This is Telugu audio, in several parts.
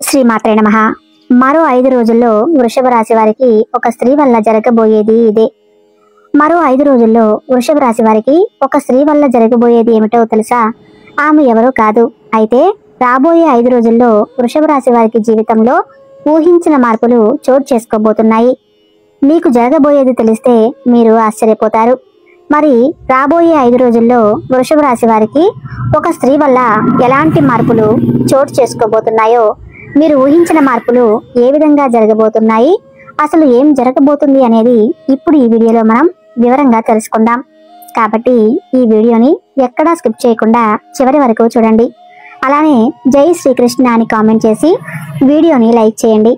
శ్రీమాత్రే నమః. మరో 5 రోజుల్లో వృషభ రాశి వారికి ఒక స్త్రీ వల్ల జరగబోయేది ఇదే. మరో 5 రోజుల్లో వృషభ రాశి వారికి ఒక స్త్రీ వల్ల జరగబోయేది ఏమిటో తెలుసా? ఆమె ఎవరో కాదు. అయితే రాబోయే 5 రోజుల్లో వృషభ రాశి వారికి జీవితంలో ఊహించిన మార్పులు చోటు చేసుకోబోతున్నాయి. మీకు జరగబోయేది తెలిస్తే మీరు ఆశ్చర్యపోతారు. మరి రాబోయే 5 రోజుల్లో వృషభ రాశి వారికి ఒక స్త్రీ వల్ల ఎలాంటి మార్పులు చోటు చేసుకోబోతున్నాయో, మీరు ఊహించిన మార్పులు ఏ విధంగా జరగబోతున్నాయి, అసలు ఏం జరగబోతుంది అనేది ఇప్పుడు ఈ వీడియోలో మనం వివరంగా తెలుసుకుందాం. కాబట్టి ఈ వీడియోని ఎక్కడా స్కిప్ చేయకుండా చివరి వరకు చూడండి. అలానే జై శ్రీకృష్ణ అని కామెంట్ చేసి వీడియోని లైక్ చేయండి.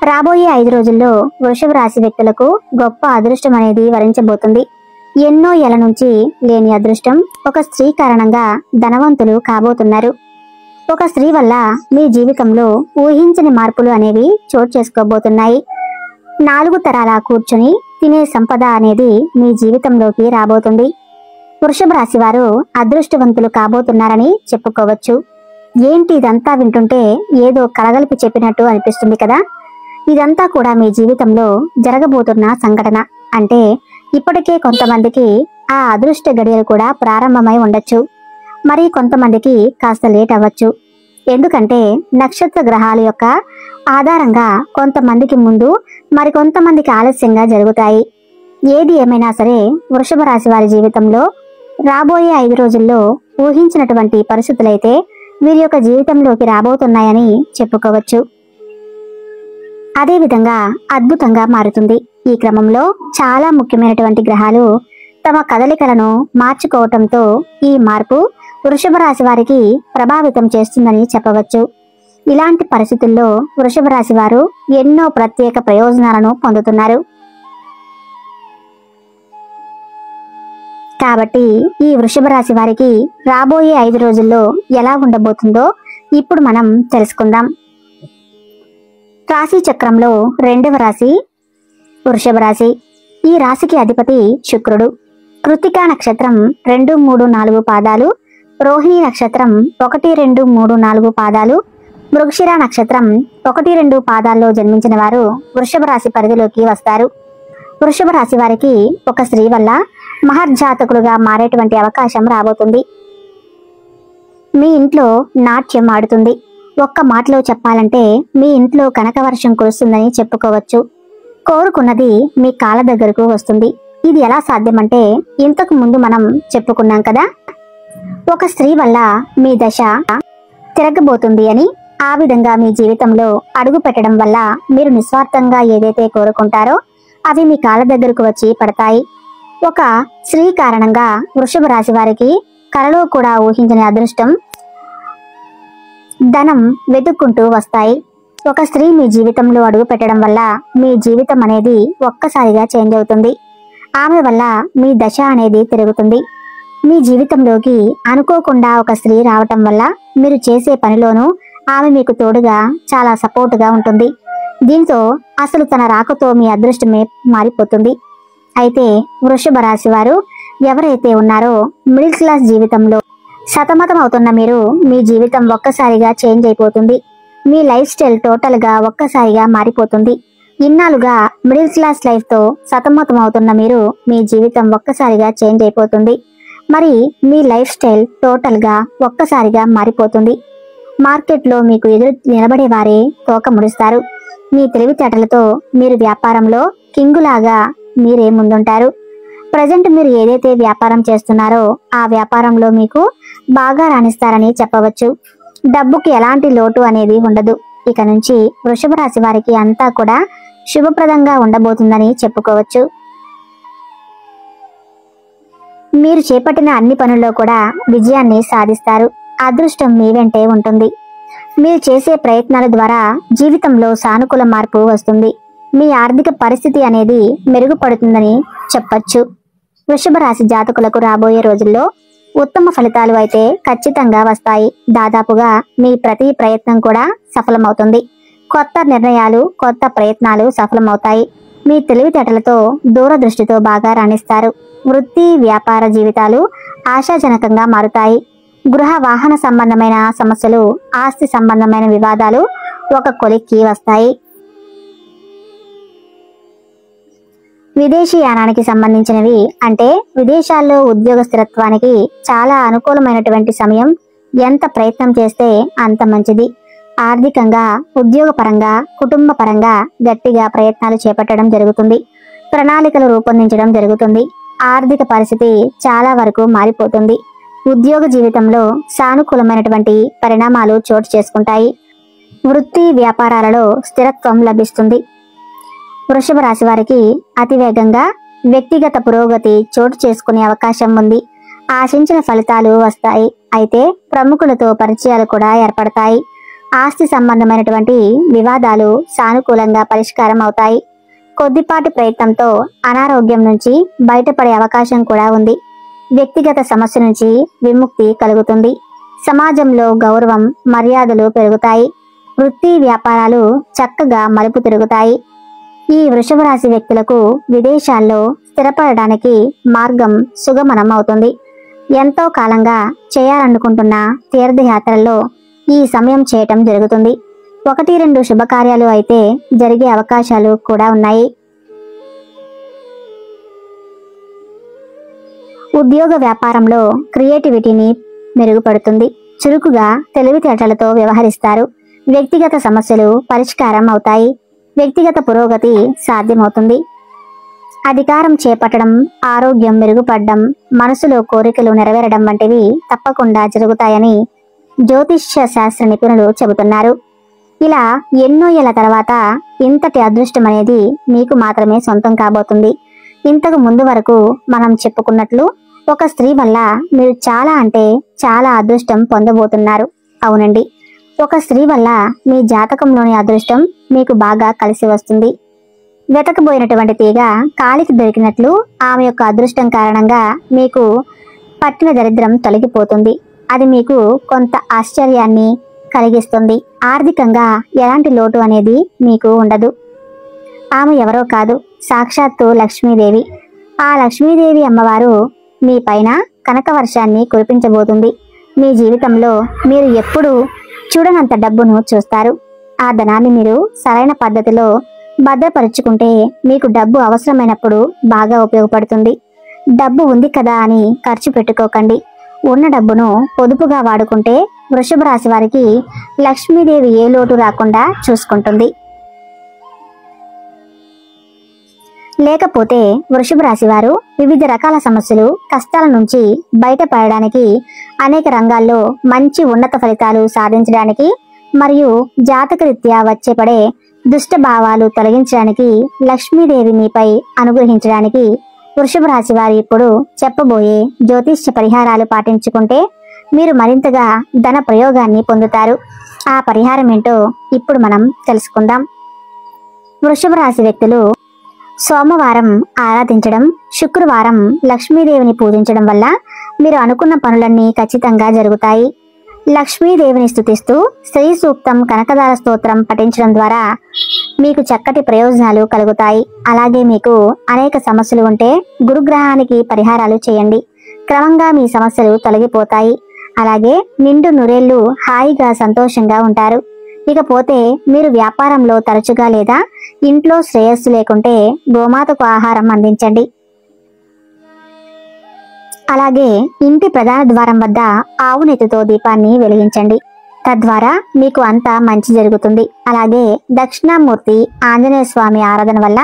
రాబోయే 5 రోజుల్లో వృషభ రాశి వ్యక్తులకు గొప్ప అదృష్టం అనేది వరించబోతుంది. ఎన్నో ఏళ్ల నుంచి లేని అదృష్టం ఒక స్త్రీ కారణంగా ధనవంతులు కాబోతున్నారు. ఒక స్త్రీ వల్ల మీ జీవితంలో ఊహించని మార్పులు అనేవి చోటు చేసుకోబోతున్నాయి. 4 తరాల కూర్చొని తినే సంపద అనేది మీ జీవితంలోకి రాబోతుంది. వృషభ రాశి వారు అదృష్టవంతులు కాబోతున్నారని చెప్పుకోవచ్చు. ఏంటి ఇదంతా వింటుంటే ఏదో కలగలిపి చెప్పినట్టు అనిపిస్తుంది కదా. ఇదంతా కూడా మీ జీవితంలో జరగబోతున్న సంఘటన. అంటే ఇప్పటికే కొంతమందికి ఆ అదృష్ట గడియలు కూడా ప్రారంభమై ఉండొచ్చు. మరి కొంతమందికి కాస్త లేట్ అవ్వచ్చు. ఎందుకంటే నక్షత్ర గ్రహాల యొక్క ఆధారంగా కొంతమందికి ముందు, మరికొంతమందికి ఆలస్యంగా జరుగుతాయి. ఏది ఏమైనా సరే వృషభ రాశి వారి జీవితంలో రాబోయే 5 రోజుల్లో ఊహించినటువంటి పరిస్థితులైతే వీరి యొక్క జీవితంలోకి రాబోతున్నాయని చెప్పుకోవచ్చు. అదేవిధంగా అద్భుతంగా మారుతుంది. ఈ క్రమంలో చాలా ముఖ్యమైనటువంటి గ్రహాలు తమ కదలికలను మార్చుకోవటంతో ఈ మార్పు వృషభ రాశి వారికి ప్రభావితం చేస్తుందని చెప్పవచ్చు. ఇలాంటి పరిస్థితుల్లో వృషభ రాశి వారు ఎన్నో ప్రత్యేక ప్రయోజనాలను పొందుతున్నారు. కాబట్టి ఈ వృషభ రాశి వారికి రాబోయే 5 రోజుల్లో ఎలా ఉండబోతుందో ఇప్పుడు మనం తెలుసుకుందాం. రాశి చక్రంలో 2వ రాశి వృషభ రాశి. ఈ రాశికి అధిపతి శుక్రుడు. కృత్తికా నక్షత్రం 2, 3, 4 పాదాలు, రోహిణి నక్షత్రం 1, 2, 3, 4 పాదాలు, మృగశిర నక్షత్రం 1, 2 పాదాల్లో జన్మించిన వారు వృషభ రాశి పరిధిలోకి వస్తారు. వృషభ రాశి వారికి ఒక స్త్రీ వల్ల మహర్జాతకులుగా మారేటువంటి అవకాశం రాబోతుంది. మీ ఇంట్లో నాట్యం ఆడుతుంది. ఒక్క మాటలో చెప్పాలంటే మీ ఇంట్లో కనకవర్షం కురుస్తుందని చెప్పుకోవచ్చు. కోరుకున్నది మీ కాళ్ళ దగ్గరకు వస్తుంది. ఇది ఎలా సాధ్యమంటే ఇంతకు ముందు మనం చెప్పుకున్నాం కదా, ఒక స్త్రీ వల్ల మీ దశ తిరగబోతుంది అని. ఆ విధంగా మీ జీవితంలో అడుగు పెట్టడం వల్ల మీరు నిస్వార్థంగా ఏదైతే కోరుకుంటారో అవి మీ కాళ్ళ దగ్గరకు వచ్చి పడతాయి. ఒక స్త్రీ కారణంగా వృషభ రాశి వారికి కలలో కూడా ఊహించని అదృష్టం, ధనం వెతుక్కుంటూ వస్తాయి. ఒక స్త్రీ మీ జీవితంలో అడుగు పెట్టడం వల్ల మీ జీవితం అనేది ఒక్కసారిగా చేంజ్ అవుతుంది. ఆమె వల్ల మీ దశ అనేది తిరుగుతుంది. మీ జీవితంలోకి అనుకోకుండా ఒక స్త్రీ రావటం వల్ల మీరు చేసే పనిలోనూ ఆమె మీకు తోడుగా చాలా సపోర్టుగా ఉంటుంది. దీంతో అసలు తన రాకతో మీ అదృష్టమే మారిపోతుంది. అయితే వృషభ రాశి వారు ఎవరైతే ఉన్నారో మిడిల్ క్లాస్ జీవితంలో సతమతం అవుతున్న మీరు, మీ జీవితం ఒక్కసారిగా చేంజ్ అయిపోతుంది. మీ లైఫ్ స్టైల్ టోటల్ గా ఒక్కసారిగా మారిపోతుంది. ఇన్నాళ్ళుగా మిడిల్ క్లాస్ లైఫ్ తో సతమతం అవుతున్న మీరు, మీ జీవితం ఒక్కసారిగా చేంజ్ అయిపోతుంది. మరి మీ లైఫ్ స్టైల్ టోటల్ గా ఒక్కసారిగా మారిపోతుంది. మార్కెట్లో మీకు ఎదురు నిలబడే వారే తోక ముడుస్తారు. మీ తెలివితేటలతో మీరు వ్యాపారంలో కింగులాగా మీరే ముందుంటారు. ప్రజెంట్ మీరు ఏదైతే వ్యాపారం చేస్తున్నారో ఆ వ్యాపారంలో మీకు బాగా రాణిస్తారని చెప్పవచ్చు. డబ్బుకి ఎలాంటి లోటు అనేది ఉండదు. ఇక నుంచి వృషభ రాశి వారికి అంతా కూడా శుభప్రదంగా ఉండబోతుందని చెప్పుకోవచ్చు. మీరు చేపట్టిన అన్ని పనుల్లో కూడా విజయాన్ని సాధిస్తారు. అదృష్టం మీ వెంటే ఉంటుంది. మీరు చేసే ప్రయత్నాల ద్వారా జీవితంలో సానుకూల మార్పు వస్తుంది. మీ ఆర్థిక పరిస్థితి అనేది మెరుగుపడుతుందని చెప్పచ్చు. వృషభ రాశి జాతకులకు రాబోయే రోజుల్లో ఉత్తమ ఫలితాలు అయితే ఖచ్చితంగా వస్తాయి. దాదాపుగా మీ ప్రతి ప్రయత్నం కూడా సఫలమవుతుంది. కొత్త నిర్ణయాలు, కొత్త ప్రయత్నాలు సఫలమవుతాయి. మీ తెలివితేటలతో దూరదృష్టితో బాగా రాణిస్తారు. వృత్తి, వ్యాపార జీవితాలు ఆశాజనకంగా మారుతాయి. గృహ వాహన సంబంధమైన సమస్యలు, ఆస్తి సంబంధమైన వివాదాలు ఒక కొలిక్కి వస్తాయి. విదేశీయానానికి సంబంధించినవి అంటే విదేశాల్లో ఉద్యోగ స్థిరత్వానికి చాలా అనుకూలమైనటువంటి సమయం. ఎంత ప్రయత్నం చేస్తే అంత మంచిది. ఆర్థికంగా, ఉద్యోగపరంగా, కుటుంబ పరంగా గట్టిగా ప్రయత్నాలు చేపట్టడం జరుగుతుంది. ప్రణాళికలు రూపొందించడం జరుగుతుంది. ఆర్థిక పరిస్థితి చాలా వరకు మారిపోతుంది. ఉద్యోగ జీవితంలో సానుకూలమైనటువంటి పరిణామాలు చోటు చేసుకుంటాయి. వృత్తి వ్యాపారాలలో స్థిరత్వం లభిస్తుంది. వృషభ రాశి వారికి అతివేగంగా వ్యక్తిగత పురోగతి చోటు చేసుకునే అవకాశం ఉంది. ఆశించిన ఫలితాలు వస్తాయి. అయితే ప్రముఖులతో పరిచయాలు కూడా ఏర్పడతాయి. ఆస్తి సంబంధమైనటువంటి వివాదాలు సానుకూలంగా పరిష్కారం అవుతాయి. కొద్దిపాటి ప్రయత్నంతో అనారోగ్యం నుంచి బయటపడే అవకాశం కూడా ఉంది. వ్యక్తిగత సమస్య నుంచి విముక్తి కలుగుతుంది. సమాజంలో గౌరవం, మర్యాదలు పెరుగుతాయి. వృత్తి వ్యాపారాలు చక్కగా మలుపు తిరుగుతాయి. ఈ వృషభ రాశి వ్యక్తులకు విదేశాల్లో స్థిరపడడానికి మార్గం సుగమనం అవుతుంది. ఎంతో కాలంగా చేయాలనుకుంటున్న తీర్థయాత్రల్లో ఈ సమయం చేయటం జరుగుతుంది. 1-2 శుభకార్యాలు అయితే జరిగే అవకాశాలు కూడా ఉన్నాయి. ఉద్యోగ వ్యాపారంలో క్రియేటివిటీని మెరుగుపడుతుంది. చురుకుగా తెలివితేటలతో వ్యవహరిస్తారు. వ్యక్తిగత సమస్యలు పరిష్కారం అవుతాయి. వ్యక్తిగత పురోగతి సాధ్యమవుతుంది. అధికారం చేపట్టడం, ఆరోగ్యం మెరుగుపడడం, మనసులో కోరికలు నెరవేరడం వంటివి తప్పకుండా జరుగుతాయని జ్యోతిష్య శాస్త్ర నిపుణులు చెబుతున్నారు. ఇలా ఎన్నో ఏళ్ల తర్వాత ఇంతటి అదృష్టం అనేది మీకు మాత్రమే సొంతం కాబోతుంది. ఇంతకు ముందు వరకు మనం చెప్పుకున్నట్లు ఒక స్త్రీ వల్ల మీరు చాలా అంటే చాలా అదృష్టం పొందబోతున్నారు. అవునండి, ఒక స్త్రీ వల్ల మీ జాతకంలోని అదృష్టం మీకు బాగా కలిసి వస్తుంది. వెతకబోయినటువంటి తీగ కాలికి దొరికినట్లు ఆమె యొక్క అదృష్టం కారణంగా మీకు పట్టిన దరిద్రం తొలగిపోతుంది. అది మీకు కొంత ఆశ్చర్యాన్ని కలిగిస్తుంది. ఆర్థికంగా ఎలాంటి లోటు అనేది మీకు ఉండదు. ఆమె ఎవరో కాదు, సాక్షాత్తు లక్ష్మీదేవి. ఆ లక్ష్మీదేవి అమ్మవారు మీ పైన కనకవర్షాన్ని కురిపించబోతుంది. మీ జీవితంలో మీరు ఎప్పుడూ చూడనంత డబ్బును చూస్తారు. ఆ ధనాన్ని మీరు సరైన పద్ధతిలో భద్రపరుచుకుంటే మీకు డబ్బు అవసరమైనప్పుడు బాగా ఉపయోగపడుతుంది. డబ్బు ఉంది కదా అని ఖర్చు పెట్టుకోకండి. ఉన్న డబ్బును పొదుపుగా వాడుకుంటే వృషభ రాశి వారికి లక్ష్మీదేవి ఏ లోటు రాకుండా చూసుకుంటుంది. లేకపోతే వృషభ రాశి వారు వివిధ రకాల సమస్యలు, కష్టాల నుంచి బయటపడడానికి, అనేక రంగాల్లో మంచి ఉన్నత ఫలితాలు సాధించడానికి మరియు జాతకరీత్యా వచ్చేపడే దుష్ట భావాలు తొలగించడానికి, లక్ష్మీదేవి మీపై అనుగ్రహించడానికి వృషభ రాశి వారు ఇప్పుడు చెప్పబోయే జ్యోతిష్య పరిహారాలు పాటించుకుంటే మీరు మరింతగా ధన ప్రయోగాన్ని పొందుతారు. ఆ పరిహారం ఏంటో ఇప్పుడు మనం తెలుసుకుందాం. వృషభ రాశి వ్యక్తులు సోమవారం ఆరాధించడం, శుక్రవారం లక్ష్మీదేవిని పూజించడం వల్ల మీరు అనుకున్న పనులన్నీ ఖచ్చితంగా జరుగుతాయి. లక్ష్మీదేవిని స్తుతిస్తూ శ్రీ సూక్తం, కనకదార స్తోత్రం పఠించడం ద్వారా మీకు చక్కటి ప్రయోజనాలు కలుగుతాయి. అలాగే మీకు అనేక సమస్యలు ఉంటే గురుగ్రహానికి పరిహారాలు చేయండి. క్రమంగా మీ సమస్యలు తొలగిపోతాయి. అలాగే నిండు నూరేళ్లు హాయిగా సంతోషంగా ఉంటారు. ఇకపోతే మీరు వ్యాపారంలో తరచుగా లేదా ఇంట్లో శ్రేయస్సు లేకుంటే గోమాతకు ఆహారం అందించండి. అలాగే ఇంటి ప్రధాన ద్వారం వద్ద ఆవు నెత్తితో దీపాన్ని వెలిగించండి. తద్వారా మీకు అంతా మంచి జరుగుతుంది. అలాగే దక్షిణామూర్తి ఆంజనేయ స్వామి ఆరాధన వల్ల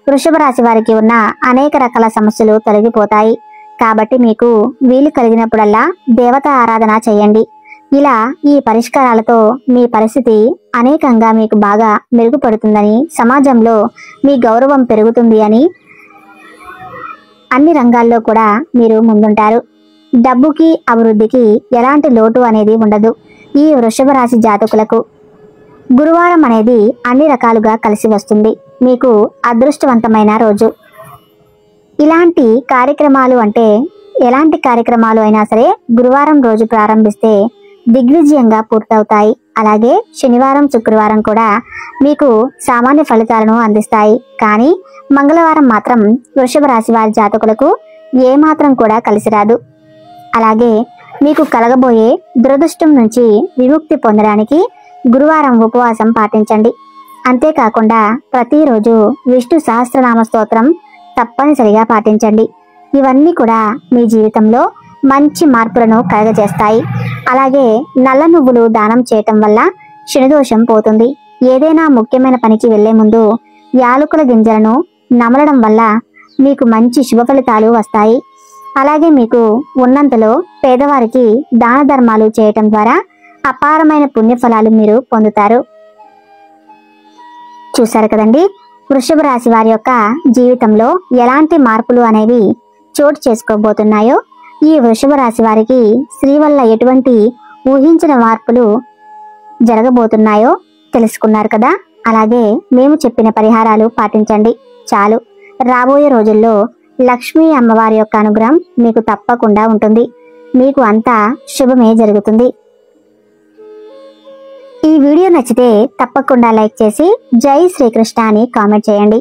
వృషభ రాశి వారికి ఉన్న అనేక రకాల సమస్యలు తొలగిపోతాయి. కాబట్టి మీకు వీలు కలిగినప్పుడల్లా దేవతా ఆరాధన చేయండి. ఇలా ఈ పరిష్కారాలతో మీ పరిస్థితి అనేకంగా మీకు బాగా మెరుగుపడుతుందని, సమాజంలో మీ గౌరవం పెరుగుతుంది అని, అన్ని రంగాల్లో కూడా మీరు ముందుంటారు. డబ్బుకి, అభివృద్ధికి ఎలాంటి లోటు అనేది ఉండదు. ఈ వృషభ రాశి జాతకులకు గురువారం అనేది అన్ని రకాలుగా కలిసి వస్తుంది. మీకు అదృష్టవంతమైన రోజు. ఇలాంటి కార్యక్రమాలు అంటే ఎలాంటి కార్యక్రమాలు అయినా సరే గురువారం రోజు ప్రారంభిస్తే దిగ్విజయంగా పూర్తవుతాయి. అలాగే శనివారం, శుక్రవారం కూడా మీకు సామాన్య ఫలితాలను అందిస్తాయి. కానీ మంగళవారం మాత్రం వృషభ రాశి వారి జాతకులకు ఏమాత్రం కూడా కలిసి రాదు. అలాగే మీకు కలగబోయే దురదృష్టం నుంచి విముక్తి పొందడానికి గురువారం ఉపవాసం పాటించండి. అంతేకాకుండా ప్రతిరోజు విష్ణు సహస్రనామ స్తోత్రం తప్పనిసరిగా పాటించండి. ఇవన్నీ కూడా మీ జీవితంలో మంచి మార్పులను కలగజేస్తాయి. అలాగే నల్ల నువ్వులు దానం చేయటం వల్ల శనిదోషం పోతుంది. ఏదైనా ముఖ్యమైన పనికి వెళ్లే ముందు యాలకుల గింజలను నమలడం వల్ల మీకు మంచి శుభ ఫలితాలు వస్తాయి. అలాగే మీకు ఉన్నంతలో పేదవారికి దాన ధర్మాలు చేయటం ద్వారా అపారమైన పుణ్యఫలాలు మీరు పొందుతారు. చూశారు కదండి, వృషభ రాశి వారి యొక్క జీవితంలో ఎలాంటి మార్పులు అనేవి చోటు చేసుకోబోతున్నాయో. ఈ వృషభ రాశి వారికి స్త్రీ వల్ల ఎటువంటి ఊహించిన మార్పులు జరగబోతున్నాయో తెలుసుకున్నారు కదా. అలాగే మేము చెప్పిన పరిహారాలు పాటించండి చాలు. రాబోయే రోజుల్లో లక్ష్మీ అమ్మవారి యొక్క అనుగ్రహం మీకు తప్పకుండా ఉంటుంది. మీకు అంతా శుభమే జరుగుతుంది. ఈ వీడియో నచ్చితే తప్పకుండా లైక్ చేసి జై శ్రీకృష్ణ అని కామెంట్ చేయండి.